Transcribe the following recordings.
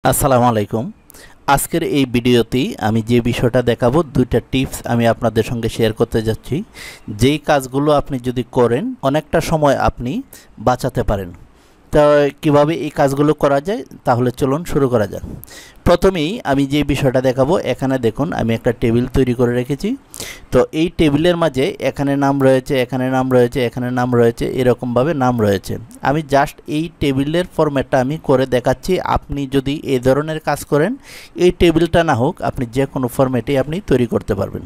আসসালামু আলাইকুম। আজকের এই ভিডিওতেই আমি যে বিষয়টা দেখাবো, দুইটা টিপস আমি আপনাদের সঙ্গে শেয়ার করতে যাচ্ছি। যেই কাজগুলো আপনি যদি করেন অনেকটা সময় আপনি বাঁচাতে পারেন। তো কিভাবে এই কাজগুলো করা যায়, তাহলে চলুন শুরু করা যাক। প্রথমেই আমি যে বিষয়টা দেখাবো, এখানে দেখুন আমি একটা টেবিল তৈরি করে রেখেছি। তো এই টেবিলের মাঝে এখানে নাম রয়েছে, এখানে নাম রয়েছে, এখানে নাম রয়েছে, এরকমভাবে নাম রয়েছে। আমি জাস্ট এই টেবিলের ফরম্যাটটা আমি করে দেখাচ্ছি। আপনি যদি এই ধরনের কাজ করেন, এই টেবিলটা না হোক, আপনি যে কোনো ফরম্যাটে আপনি তৈরি করতে পারবেন।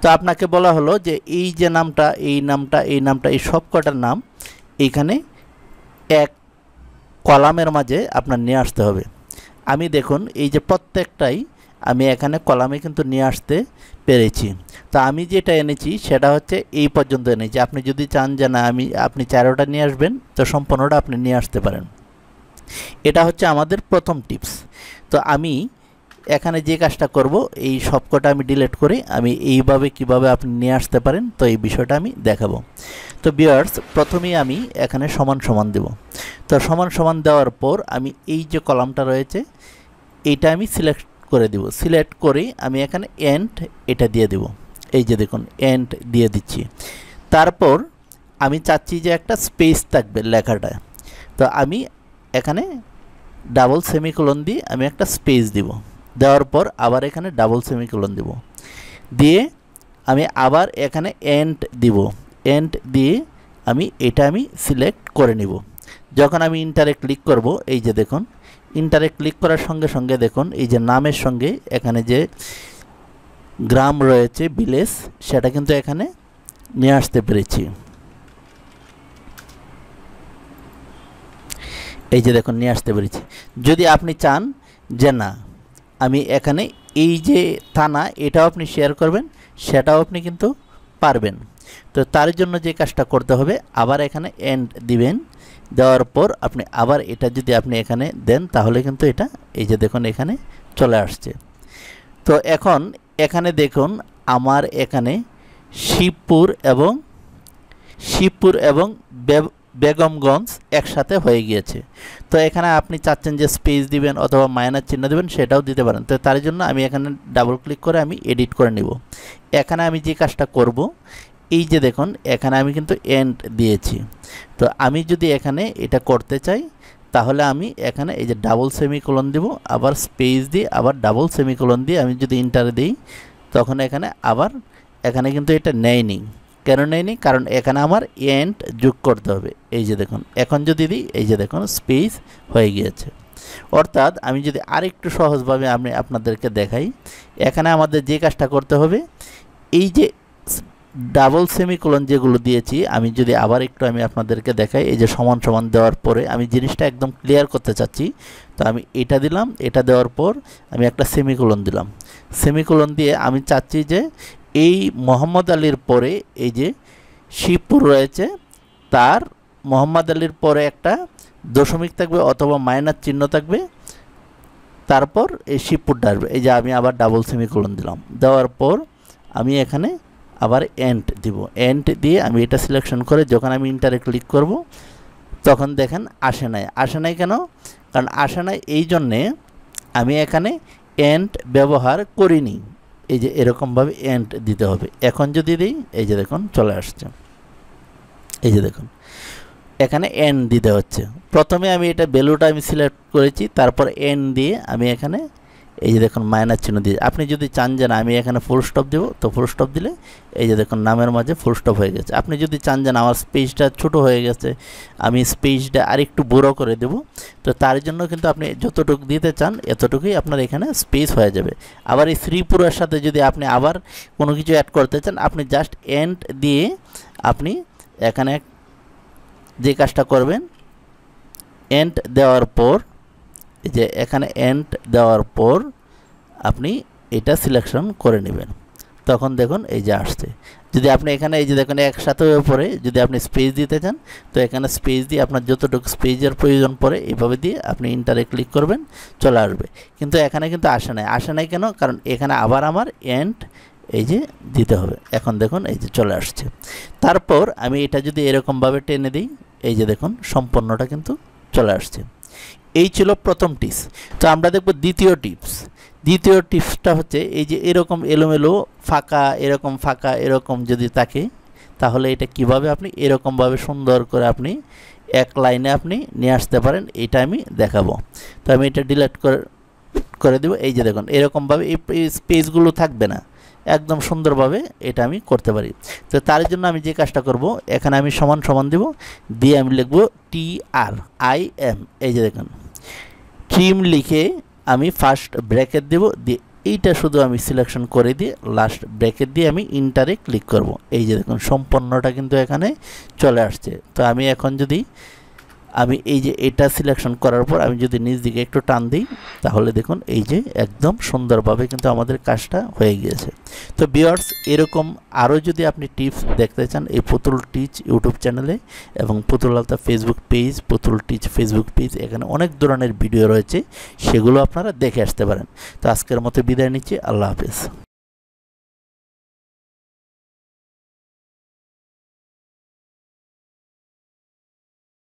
তো আপনাকে বলা হলো যে এই যে নামটা, এই নামটা, এই নামটা, এই সব কটার নাম এইখানে এক কলামের মাঝে আপনার নিয়ে আসতে হবে। আমি দেখুন এই যে প্রত্যেকটাই আমি এখানে কলামে কিন্তু নিয়ে আসতে পেরেছি। তো আমি যেটা এনেছি সেটা হচ্ছে এই পর্যন্ত এনেছি। আপনি যদি চান যে না আপনি 4টা নিয়ে আসবেন, তো সম্পূর্ণটা আপনি নিয়ে আসতে পারেন। এটা হচ্ছে আমাদের প্রথম টিপস। তো আমি এখানে যে কাজটা করব, এই সবকটা আমি ডিলিট করে আমি এইভাবে কিভাবে আপনি নিয়ে আসতে পারেন, তো এই বিষয়টা আমি দেখাবো। তো ভিউয়ার্স, প্রথমেই আমি এখানে সমান সমান দেব। তো সমান সমান দেওয়ার পর আমি এই যে কলামটা রয়েছে এইটা আমি সিলেক্ট করে দেব। সিলেক্ট করে আমি এখানে এন্ড এটা দিয়ে দেব। এই যে দেখুন এন্ড দিয়ে দিচ্ছি। তারপর আমি চাচ্ছি যে একটা স্পেস থাকবে লেখাটা। তো আমি এখানে ডাবল সেমিকোলন দিয়ে আমি একটা স্পেস দিব। দেওয়ার পর আবার এখানে ডাবল সেমিকোলন দিব, দিয়ে আমি আবার এখানে এন্ড দিব। এন্ড দিয়ে আমি সিলেক্ট করে নিব। যখন আমি ইন্টারে ক্লিক করব, এই যে দেখুন ইন্টারে ক্লিক করার সঙ্গে সঙ্গে দেখুন এই যে নামের সঙ্গে এখানে যে গ্রাম রয়েছে, ভিলেজ, সেটা কিন্তু এখানে নিয়ে আসতে পেরেছি। এই যে দেখুন নিয়ে আসতে পেরেছি। যদি আপনি চান যে না আমি এখানে এই যে থানা এটাও আপনি শেয়ার করবেন, সেটাও আপনি কিন্তু পারবেন। তো তার জন্য যে কাজটা করতে হবে, আবার এখানে এন্ড দিবেন। দেওয়ার পর আপনি আবার এটা যদি আপনি এখানে দেন, তাহলে কিন্তু এটা এই যে দেখুন এখানে চলে আসছে। তো এখন এখানে দেখুন আমার এখানে শিবপুর এবং বেগমগঞ্জ একসাথে হয়ে গিয়েছে। তো এখানে আপনি চাচ্ছেন যে স্পেস দিবেন অথবা মাইনাস চিহ্ন দিবেন, সেটাও দিতে পারেন। তো তার জন্য আমি এখানে ডাবল ক্লিক করে আমি এডিট করে নিব। এখানে আমি যে কাজটা করব, এই যে দেখুন এখানে আমি কিন্তু এন্ড দিয়েছি। তো আমি যদি এখানে এটা করতে চাই, তাহলে আমি এখানে এই যে ডাবল সেমিকোলন দিব, আবার স্পেস দিয়ে আবার ডাবল সেমিকোলন দিয়ে আমি যদি ইন্টারে দিই, তখন এখানে কিন্তু এটা নেয়নি। কেন নেয়নি? কারণ এখানে আমার এন্ড যোগ করতে হবে। এই যে দেখুন এখন যদি দিই, এই যে দেখুন স্পেস হয়ে গিয়েছে। অর্থাৎ আমি যদি আরেকটু সহজভাবে আমি আপনাদেরকে দেখাই, এখানে আমাদের যে কাজটা করতে হবে, এই যে ডাবল সেমিকোলন যেগুলো দিয়েছি, আমি যদি আবার একটু আমি আপনাদেরকে দেখাই, এই যে সমান সমান দেওয়ার পরে আমি জিনিসটা একদম ক্লিয়ার করতে চাচ্ছি। তো আমি এটা দিলাম, এটা দেওয়ার পর আমি একটা সেমিকোলন দিলাম। সেমিকোলন দিয়ে আমি চাচ্ছি যে এই মোহাম্মদ আলীর পরে এই যে শিবপুর রয়েছে, তার মোহাম্মদ আলীর পরে একটা দশমিক থাকবে অথবা মাইনাস চিহ্ন থাকবে, তারপর এই শিবপুরটা আসবে। এই যে আমি আবার ডাবল সেমিকোলন দিলাম। দেওয়ার পর আমি এখানে আবার এন্ড দিব। এন্ড দিয়ে আমি এটা সিলেকশন করে যখন আমি ইন্টারে ক্লিক করব, তখন দেখেন আসে নাই কেন? কারণ আসে নাই এই জন্যে আমি এখানে এন্ড ব্যবহার করিনি। এই যে এরকমভাবে এন্ড দিতে হবে। এখন যদি দিই, এই যে দেখুন চলে আসছে। এই যে দেখুন এখানে এন্ড দিতে হচ্ছে। প্রথমে আমি এটা ভ্যালুটা আমি সিলেক্ট করেছি, তারপর এন্ড দিয়ে আমি এখানে এই যে দেখুন মাইনাস চিহ্ন দিয়ে, আপনি যদি চান যে না আমি এখানে ফুল স্টপ দেবো, তো ফুল স্টপ দিলে এই যে দেখুন নামের মাঝে ফুল স্টপ হয়ে গেছে। আপনি যদি চান যে না আমার স্পেসটা ছোট হয়ে গেছে, আমি স্পেসটা আরেকটু বড় করে দেব, তো তার জন্য কিন্তু আপনি যতটুকু দিতে চান এতটুকুই আপনার এখানে স্পেস হয়ে যাবে। আবার এই শ্রীপুরের সাথে যদি আপনি আবার কোনো কিছু অ্যাড করতে চান, আপনি জাস্ট এন্ড দিয়ে আপনি এখানে যে কাজটা করবেন, এন্ড দেওয়ার পর এই যে এখানে এন্ড দেওয়ার পর আপনি এটা সিলেকশন করে নেবেন। তখন দেখুন এই যে আসছে। যদি আপনি এখানে এই যে দেখুন একসাথে হয়ে পড়ে যদি আপনি স্পেস দিতে চান, তো এখানে স্পেস দিয়ে আপনার যতটুকু স্পেসের প্রয়োজন পড়ে এইভাবে দিয়ে আপনি ইন্টারে ক্লিক করবেন, চলে আসবে। কিন্তু এখানে কিন্তু আসে নাই কেন? কারণ এখানে আবার আমার এন্ড এই যে দিতে হবে। এখন দেখুন এই যে চলে আসছে। তারপর আমি এটা যদি এরকমভাবে টেনে দিই, এই যে দেখুন সম্পূর্ণটা কিন্তু চলে আসছে। এই ছিল প্রথম টিপস। তো আমরা দেখব দ্বিতীয় টিপস। দ্বিতীয় টিপসটা হচ্ছে এই যে এরকম এলোমেলো ফাঁকা এরকম যদি থাকে, তাহলে এটা কিভাবে আপনি এরকমভাবে সুন্দর করে আপনি এক লাইনে আপনি নিয়ে আসতে পারেন, এটা আমি দেখাবো। তো আমি এটা ডিলিট করে দেব। এই যে দেখুন এরকমভাবে এই স্পেসগুলো থাকবে না, একদম সুন্দরভাবে এটা আমি করতে পারি। তো তার জন্য আমি যে কাজটা করব, এখানে আমি সমান সমান দেব, দিয়ে আমি লিখব TRIM। এই যে দেখুন ট্রিম লিখে আমি ফার্স্ট ব্র্যাকেট দেব, দিয়ে এইটা শুধু আমি সিলেকশন করে দিয়ে লাস্ট ব্র্যাকেট দিয়ে আমি ইন্টারে ক্লিক করব। এই যে দেখুন সম্পূর্ণটা কিন্তু এখানে চলে আসছে। তো আমি এখন যদি আমি এই যে এটা সিলেকশন করার পর আমি যদি নিচ দিকে একটু টান দিই, তাহলে দেখুন এই যে একদম সুন্দরভাবে কিন্তু আমাদের কাজটা হয়ে গিয়েছে। তো ভিউয়ার্স, এরকম আরও যদি আপনি টিপস দেখতে চান এই পুতুল টিচ ইউটিউব চ্যানেলে এবং পুতুল আলতা ফেসবুক পেজ, পুতুল টিচ ফেসবুক পেজ, এখানে অনেক ধরনের ভিডিও রয়েছে, সেগুলো আপনারা দেখে আসতে পারেন। তো আজকের মতো বিদায় নিচ্ছি, আল্লাহ হাফেজ।